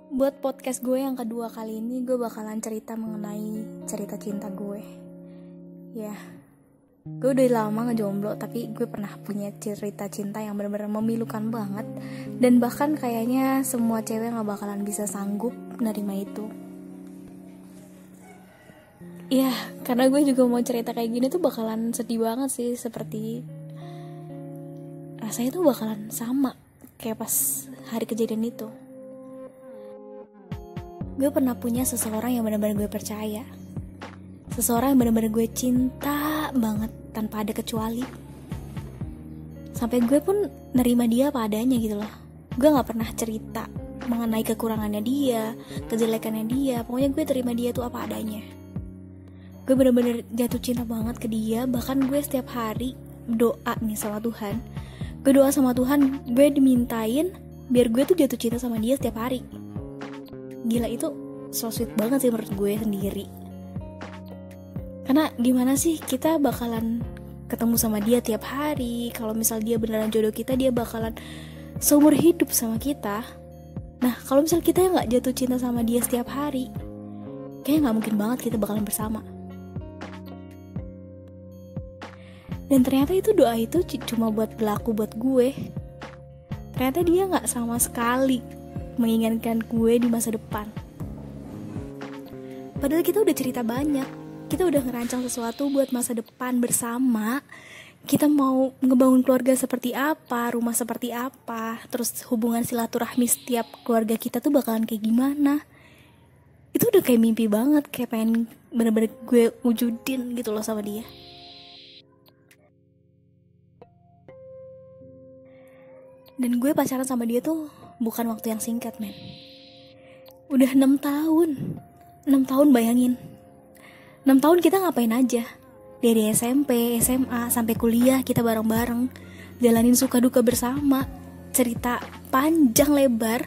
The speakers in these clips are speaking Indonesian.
Buat podcast gue yang kedua kali ini, gue bakalan cerita mengenai cerita cinta gue. Ya, gue udah lama ngejomblo, tapi gue pernah punya cerita cinta yang benar-benar memilukan banget. Dan bahkan kayaknya semua cewek gak bakalan bisa sanggup nerima itu. Ya, karena gue juga mau cerita kayak gini tuh bakalan sedih banget sih. Seperti rasanya tuh bakalan sama kayak pas hari kejadian itu. Gue pernah punya seseorang yang benar-benar gue percaya, seseorang yang benar-benar gue cinta banget tanpa ada kecuali. Sampai gue pun nerima dia apa adanya gitu loh. Gue gak pernah cerita mengenai kekurangannya dia, kejelekannya dia. Pokoknya gue terima dia tuh apa adanya. Gue benar-benar jatuh cinta banget ke dia. Bahkan gue setiap hari doa nih sama Tuhan. Gue doa sama Tuhan, gue dimintain biar gue tuh jatuh cinta sama dia setiap hari. Gila, itu so sweet banget sih menurut gue sendiri. Karena gimana sih kita bakalan ketemu sama dia tiap hari. Kalau misal dia beneran jodoh kita, dia bakalan seumur hidup sama kita. Nah, kalau misal kita yang gak jatuh cinta sama dia setiap hari, kayaknya gak mungkin banget kita bakalan bersama. Dan ternyata itu doa itu cuma buat berlaku buat gue. Ternyata dia gak sama sekali menginginkan gue di masa depan. Padahal kita udah cerita banyak. Kita udah ngerancang sesuatu buat masa depan bersama. Kita mau ngebangun keluarga seperti apa, rumah seperti apa, terus hubungan silaturahmi setiap keluarga kita tuh bakalan kayak gimana. Itu udah kayak mimpi banget, kayak pengen bener-bener gue wujudin gitu loh sama dia. Dan gue pacaran sama dia tuh bukan waktu yang singkat, men. Udah 6 tahun. 6 tahun, bayangin. 6 tahun kita ngapain aja. Dari SMP, SMA, sampai kuliah kita bareng-bareng. Jalanin suka duka bersama. Cerita panjang lebar.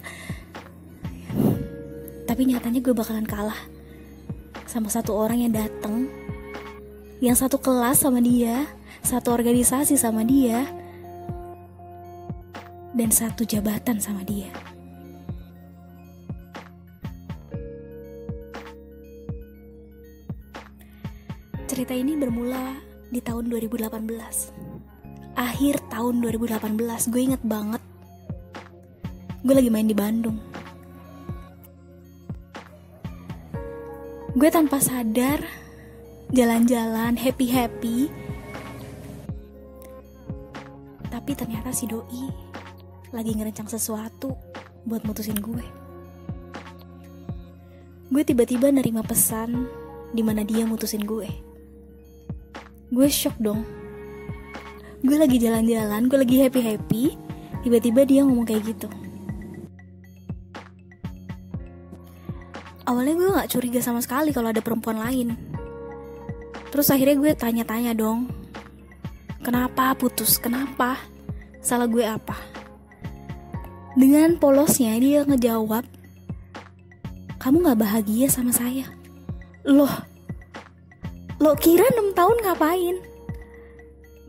Tapi nyatanya gue bakalan kalah sama satu orang yang datang, yang satu kelas sama dia, satu organisasi sama dia, dan satu jabatan sama dia. Cerita ini bermula di tahun 2018. Akhir tahun 2018, gue inget banget. Gue lagi main di Bandung. Gue tanpa sadar jalan-jalan, happy-happy. Tapi ternyata si doi lagi ngerencang sesuatu buat mutusin gue. Gue tiba-tiba nerima pesan di mana dia mutusin gue. Gue shock dong. Gue lagi jalan-jalan, gue lagi happy-happy, tiba-tiba dia ngomong kayak gitu. Awalnya gue gak curiga sama sekali kalau ada perempuan lain. Terus akhirnya gue tanya-tanya dong, kenapa putus, kenapa, salah gue apa? Dengan polosnya dia ngejawab, kamu gak bahagia sama saya. Lo kira 6 tahun ngapain?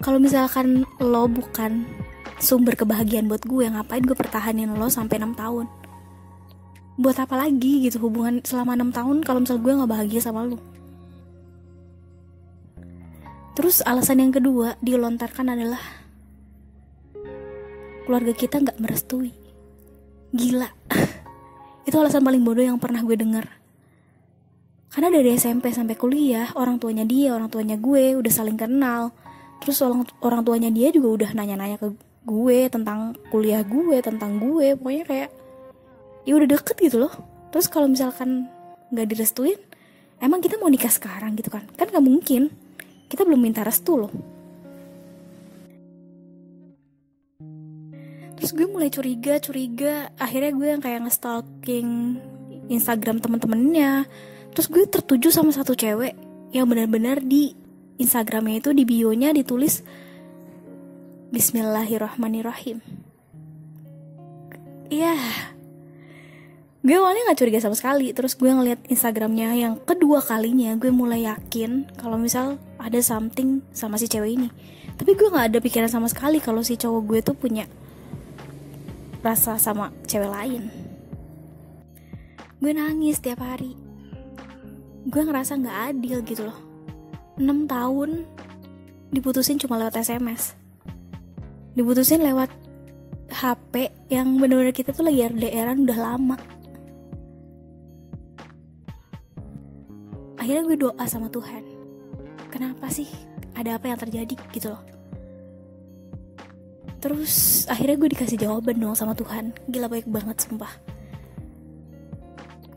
Kalau misalkan lo bukan sumber kebahagiaan buat gue, ngapain gue pertahanin lo sampai 6 tahun? Buat apa lagi gitu hubungan selama 6 tahun kalau misal gue gak bahagia sama lo? Terus alasan yang kedua dilontarkan adalah keluarga kita gak merestui. Gila. Itu alasan paling bodoh yang pernah gue dengar. Karena dari SMP sampai kuliah, orang tuanya dia, orang tuanya gue udah saling kenal. Terus orang tuanya dia juga udah nanya-nanya ke gue tentang kuliah gue, tentang gue. Pokoknya kayak ya udah deket gitu loh. Terus kalau misalkan gak direstuin, emang kita mau nikah sekarang gitu kan? Kan gak mungkin. Kita belum minta restu loh. Terus gue mulai curiga. Akhirnya gue yang kayak nge-stalking Instagram temen-temennya. Terus gue tertuju sama satu cewek yang benar-benar di Instagramnya itu di bio-nya ditulis Bismillahirrahmanirrahim. Iya. Gue awalnya gak curiga sama sekali. Terus gue ngeliat Instagramnya yang kedua kalinya, gue mulai yakin kalau misal ada something sama si cewek ini. Tapi gue gak ada pikiran sama sekali kalau si cowok gue tuh punya rasa sama cewek lain. Gue nangis tiap hari. Gue ngerasa gak adil gitu loh. 6 tahun diputusin cuma lewat SMS, diputusin lewat HP yang bener-bener kita tuh lagi LDR-an udah lama. Akhirnya gue doa sama Tuhan, kenapa sih, ada apa yang terjadi gitu loh. Terus akhirnya gue dikasih jawaban dong sama Tuhan. Gila, baik banget sumpah.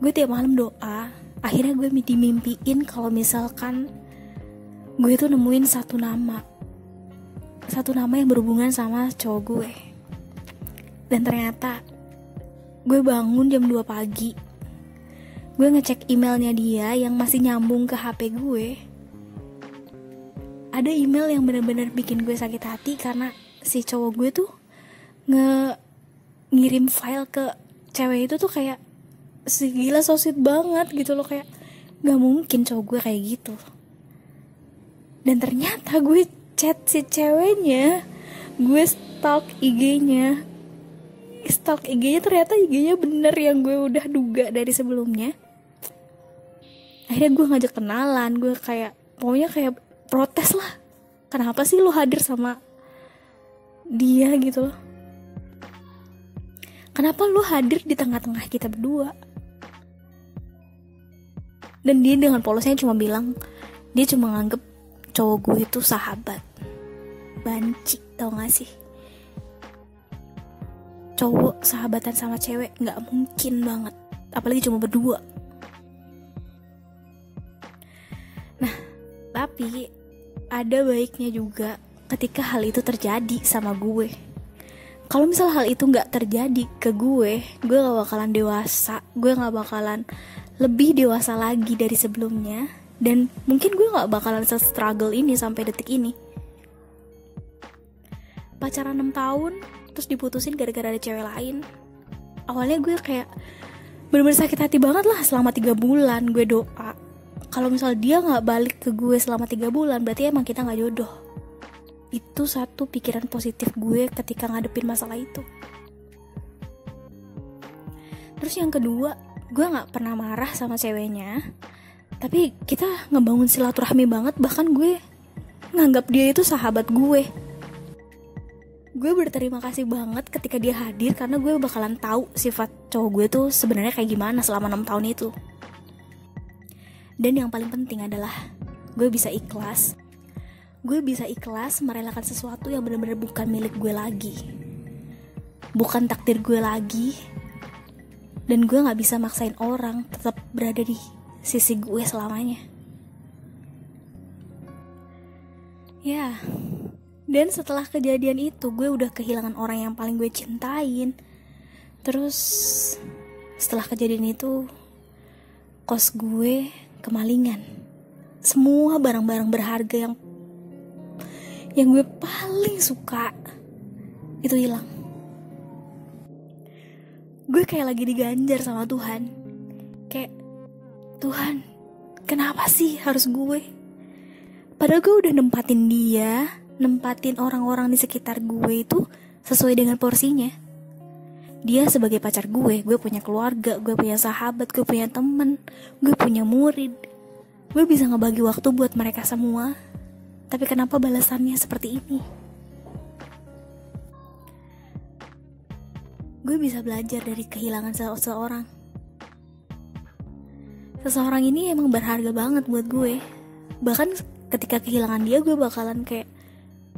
Gue tiap malam doa. Akhirnya gue dimimpiin kalau misalkan gue tuh nemuin satu nama yang berhubungan sama cowok gue. Dan ternyata gue bangun jam 2 pagi, gue ngecek emailnya dia yang masih nyambung ke HP gue. Ada email yang benar-benar bikin gue sakit hati karena si cowok gue tuh ngirim file ke cewek itu tuh kayak segila so sweet banget gitu loh, kayak gak mungkin cowok gue kayak gitu. Dan ternyata gue chat si ceweknya, gue stalk IG-nya, ternyata IG-nya bener yang gue udah duga dari sebelumnya. Akhirnya gue ngajak kenalan, gue kayak pokoknya kayak protes lah, kenapa sih lu hadir sama dia gitu loh, kenapa lu hadir di tengah-tengah kita berdua. Dan dia dengan polosnya cuma bilang dia cuma nganggep cowok gue itu sahabat. Banci, tau gak sih? Cowok sahabatan sama cewek gak mungkin banget, apalagi cuma berdua. Nah, tapi ada baiknya juga ketika hal itu terjadi sama gue. Kalau misal hal itu gak terjadi ke gue gak bakalan dewasa, gue gak bakalan lebih dewasa lagi dari sebelumnya, dan mungkin gue gak bakalan se-struggle ini sampai detik ini. Pacaran 6 tahun terus diputusin gara-gara ada cewek lain. Awalnya gue kayak bener-bener sakit hati banget lah. Selama 3 bulan gue doa, kalau misal dia gak balik ke gue selama 3 bulan berarti emang kita gak jodoh. Itu satu pikiran positif gue ketika ngadepin masalah itu. Terus yang kedua, gue gak pernah marah sama ceweknya, tapi kita ngebangun silaturahmi banget. Bahkan gue nganggap dia itu sahabat gue. Gue berterima kasih banget ketika dia hadir, karena gue bakalan tahu sifat cowok gue tuh sebenarnya kayak gimana selama 6 tahun itu. Dan yang paling penting adalah gue bisa ikhlas. Gue bisa ikhlas merelakan sesuatu yang benar-benar bukan milik gue lagi, bukan takdir gue lagi. Dan gue gak bisa maksain orang tetap berada di sisi gue selamanya. Ya, dan setelah kejadian itu gue udah kehilangan orang yang paling gue cintain. Terus setelah kejadian itu kos gue kemalingan. Semua barang-barang berharga yang gue paling suka itu hilang. Gue kayak lagi diganjar sama Tuhan. Kayak, Tuhan, kenapa sih harus gue? Padahal gue udah nempatin dia, nempatin orang-orang di sekitar gue itu sesuai dengan porsinya. Dia sebagai pacar gue punya keluarga, gue punya sahabat, gue punya temen, gue punya murid. Gue bisa ngebagi waktu buat mereka semua. Tapi kenapa balasannya seperti ini? Gue bisa belajar dari kehilangan seseorang. Seseorang ini emang berharga banget buat gue. Bahkan ketika kehilangan dia, gue bakalan kayak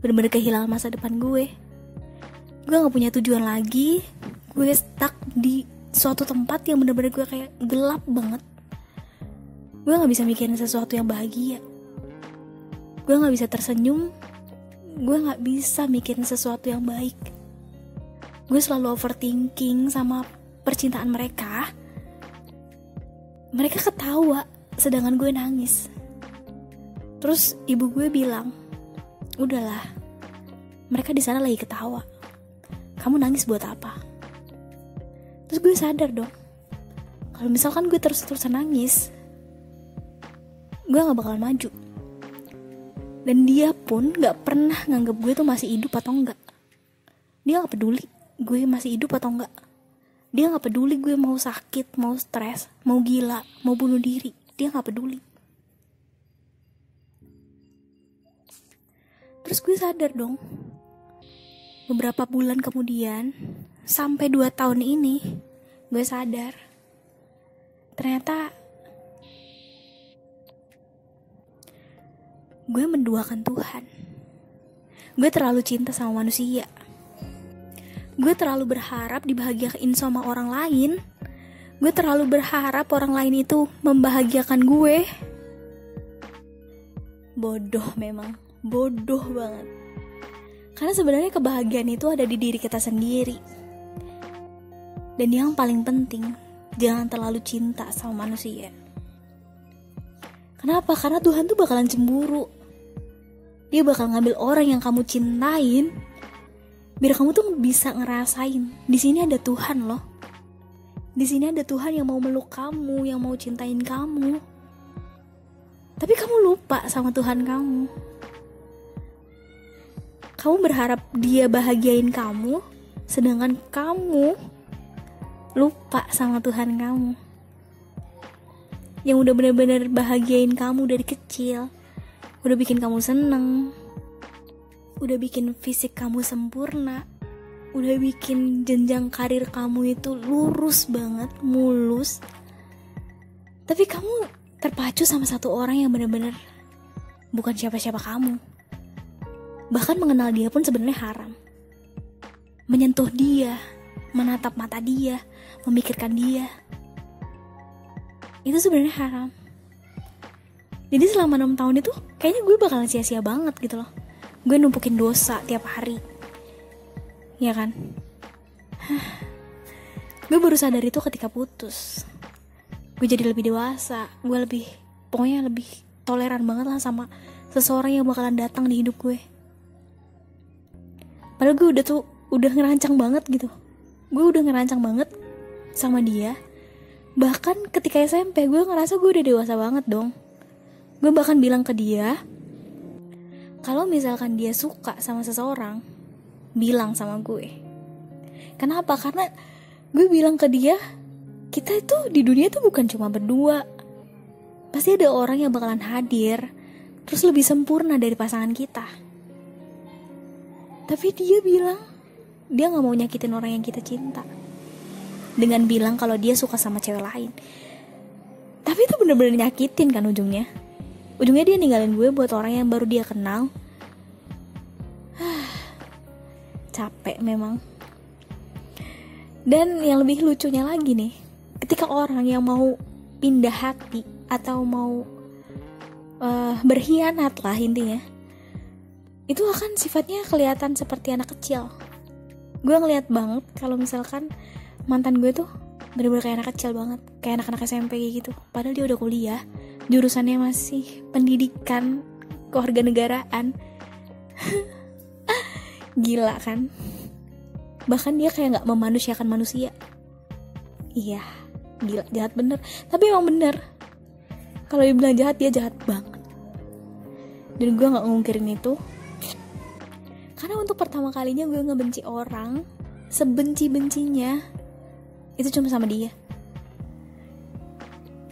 bener-bener kehilangan masa depan gue. Gue gak punya tujuan lagi. Gue stuck di suatu tempat yang bener-bener gue kayak gelap banget. Gue gak bisa mikirin sesuatu yang bahagia. Gue gak bisa tersenyum. Gue gak bisa mikirin sesuatu yang baik. Gue selalu overthinking sama percintaan mereka. Mereka ketawa sedangkan gue nangis. Terus ibu gue bilang, udahlah, mereka di sana lagi ketawa, kamu nangis buat apa? Terus gue sadar dong, kalau misalkan gue terus-terusan nangis, gue gak bakal maju. Dan dia pun gak pernah nganggap gue tuh masih hidup atau enggak. Dia gak peduli gue masih hidup atau enggak. Dia gak peduli gue mau sakit, mau stres, mau gila, mau bunuh diri. Dia gak peduli. Terus gue sadar dong, beberapa bulan kemudian, sampai 2 tahun ini, gue sadar ternyata gue menduakan Tuhan. Gue terlalu cinta sama manusia. Gue terlalu berharap dibahagiain sama orang lain. Gue terlalu berharap orang lain itu membahagiakan gue. Bodoh memang, bodoh banget. Karena sebenarnya kebahagiaan itu ada di diri kita sendiri. Dan yang paling penting, jangan terlalu cinta sama manusia. Kenapa? Karena Tuhan tuh bakalan cemburu. Dia bakal ngambil orang yang kamu cintain, biar kamu tuh bisa ngerasain di sini ada Tuhan loh. Di sini ada Tuhan yang mau meluk kamu, yang mau cintain kamu. Tapi kamu lupa sama Tuhan kamu. Kamu berharap dia bahagiain kamu, sedangkan kamu lupa sama Tuhan kamu. Yang udah benar-benar bahagiain kamu dari kecil. Udah bikin kamu seneng, udah bikin fisik kamu sempurna, udah bikin jenjang karir kamu itu lurus banget, mulus. Tapi kamu terpacu sama satu orang yang benar-benar bukan siapa-siapa kamu. Bahkan mengenal dia pun sebenarnya haram. Menyentuh dia, menatap mata dia, memikirkan dia, itu sebenarnya haram. Jadi selama 6 tahun itu kayaknya gue bakalan sia-sia banget gitu loh. Gue numpukin dosa tiap hari, ya kan? Gue baru sadar itu ketika putus. Gue jadi lebih dewasa. Gue pokoknya lebih toleran banget lah sama seseorang yang bakalan datang di hidup gue. Padahal gue udah ngerancang banget gitu. Gue udah ngerancang banget sama dia. Bahkan ketika SMP gue ngerasa gue udah dewasa banget dong. Gue bahkan bilang ke dia, kalau misalkan dia suka sama seseorang, bilang sama gue. Kenapa? Karena gue bilang ke dia, kita itu di dunia itu bukan cuma berdua. Pasti ada orang yang bakalan hadir, terus lebih sempurna dari pasangan kita. Tapi dia bilang, dia gak mau nyakitin orang yang kita cinta, dengan bilang kalau dia suka sama cewek lain. Tapi itu bener-bener nyakitin kan ujungnya. Ujungnya dia ninggalin gue buat orang yang baru dia kenal. Capek memang. Dan yang lebih lucunya lagi nih, ketika orang yang mau pindah hati atau mau berkhianat lah intinya, itu akan sifatnya kelihatan seperti anak kecil. Gue ngeliat banget kalau misalkan mantan gue tuh bener-bener kayak anak kecil banget, kayak anak-anak SMP gitu. Padahal dia udah kuliah, jurusannya masih pendidikan kewarganegaraan. Gila kan? Bahkan dia kayak gak memanusiakan manusia. Iya, gila, jahat bener. Tapi emang bener, kalau dibilang jahat, dia jahat banget. Dan gue gak ngungkirin itu, karena untuk pertama kalinya gue ngebenci orang sebenci-bencinya itu cuma sama dia.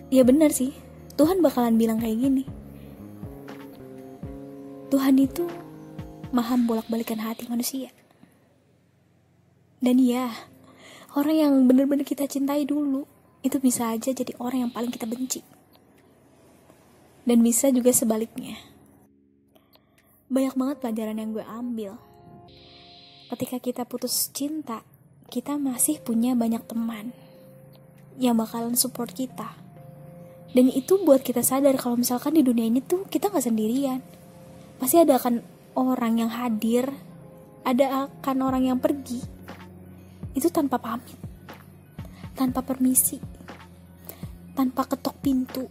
Ya benar sih, Tuhan bakalan bilang kayak gini. Tuhan itu maha bolak-balikan hati manusia. Dan ya, orang yang benar-benar kita cintai dulu, itu bisa aja jadi orang yang paling kita benci. Dan bisa juga sebaliknya. Banyak banget pelajaran yang gue ambil. Ketika kita putus cinta, kita masih punya banyak teman yang bakalan support kita. Dan itu buat kita sadar kalau misalkan di dunia ini tuh kita gak sendirian. Pasti ada akan orang yang hadir, ada akan orang yang pergi. Itu tanpa pamit, tanpa permisi, tanpa ketok pintu.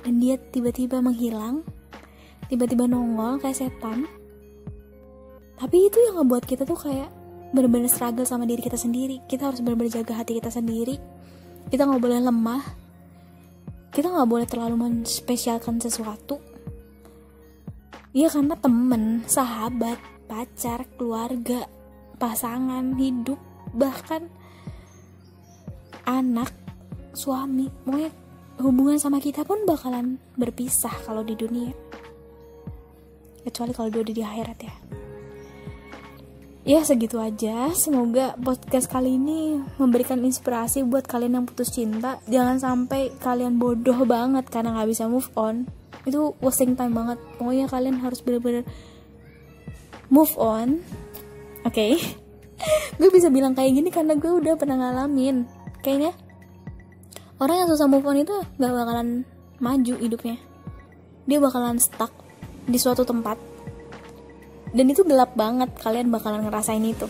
Dan dia tiba-tiba menghilang, tiba-tiba nongol kayak setan. Tapi itu yang ngebuat kita tuh kayak bener-bener struggle sama diri kita sendiri. Kita harus bener-bener jaga hati kita sendiri. Kita gak boleh lemah. Kita gak boleh terlalu menspesialkan sesuatu. Iya, karena temen, sahabat, pacar, keluarga, pasangan, hidup, bahkan anak, suami, pokoknya hubungan sama kita pun bakalan berpisah kalau di dunia, kecuali kalau dia udah di akhirat ya. Ya segitu aja, semoga podcast kali ini memberikan inspirasi buat kalian yang putus cinta. Jangan sampai kalian bodoh banget karena gak bisa move on. Itu wasting time banget. Pokoknya kalian harus bener-bener move on. Oke. Gue bisa bilang kayak gini karena gue udah pernah ngalamin. Kayaknya orang yang susah move on itu gak bakalan maju hidupnya. Dia bakalan stuck di suatu tempat. Dan itu gelap banget, kalian bakalan ngerasain itu.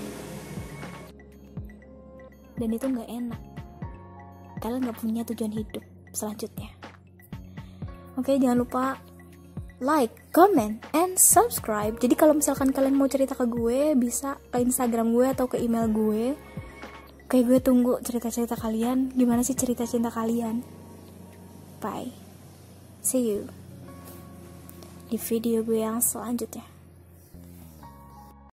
Dan itu gak enak. Kalian gak punya tujuan hidup selanjutnya. Oke, jangan lupa like, comment, and subscribe. Jadi kalau misalkan kalian mau cerita ke gue, bisa ke Instagram gue atau ke email gue. Oke, gue tunggu cerita-cerita kalian. Gimana sih cerita cinta kalian? Bye. See you di video gue yang selanjutnya.